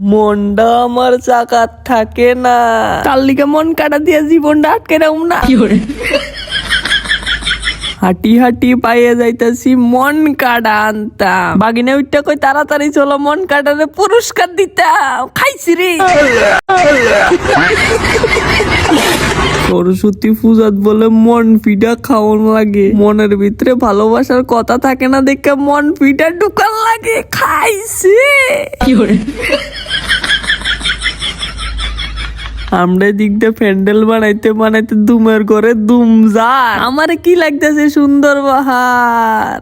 মনটা আমার চাকাত থাকে না, তার লিগে মন কাটা দিয়ে জীবনটা আটকে রাখুম না। হাঁটি হাঁটি পাইয়ে যাইতাছি মন কাটা আনতাম, বাগিনে উঠটা কই তাড়াতাড়ি চলো মন কাটারে পুরস্কার দিতাম, খাইছি রে। সরস্বতী পূজাত বলে মন পিঠা খাওয়ান লাগে, মনের ভিতরে ভালোবাসার কথা থাকে না দেখে মন পিঠা ঢুকান লাগে, খাইছে। আমরা দিক দিয়ে প্যান্ডেল বানাইতে বানাইতে দুমের করে দুম যা, আমারে কি লাগতেছে সুন্দর বাহার।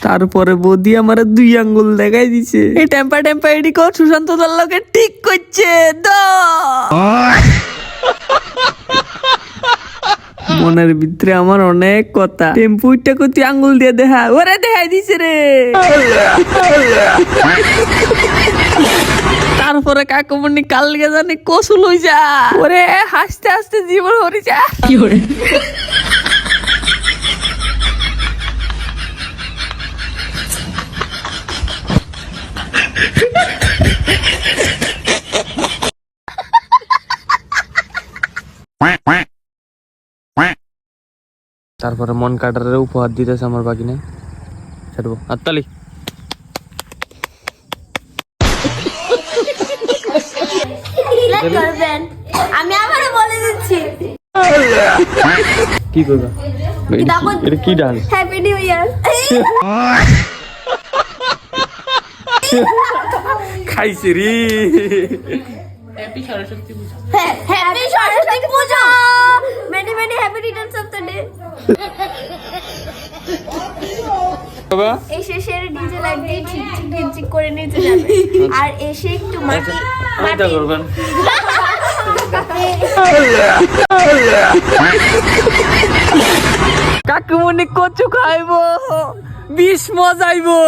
তারপরে বৌদি আমারে 2 আঙ্গুল দেখাই দিছে, এই টেম্পা টেম্পা এডি কর সুশান্ত দার লগে ঠিক করছে মনের ভিতরে আমার অনেক কথা, টেম্পুটা কতি আঙ্গুল দিয়ে দেখা, ওরে দেখাই দিছে রে। তারপরে কাকুমনি কাল গে জানি কসু লই যা, ওরে হাসতে হাসতে জীবন হরি যা। কি করে তারপরে মন কাটারে উপহার দিতেছে আমার বাগিনে, ছাড়বো হাততালি। আমি আবারও বলে দিচ্ছি, কি করবা এটা কি ডান্স? Happy new year. খাইছি রে। Happy Saraswati Puja, many many happy Returns of the day. বাবা এসে সেরে ডিজে লাইট দিয়ে ঝিকঝিক ঝিকঝিক করে নিতে যাবে, আর এসে একটু মাটি এটা করবেন। কাকুমনি কচু খাইবো, বিষ মজাইবো।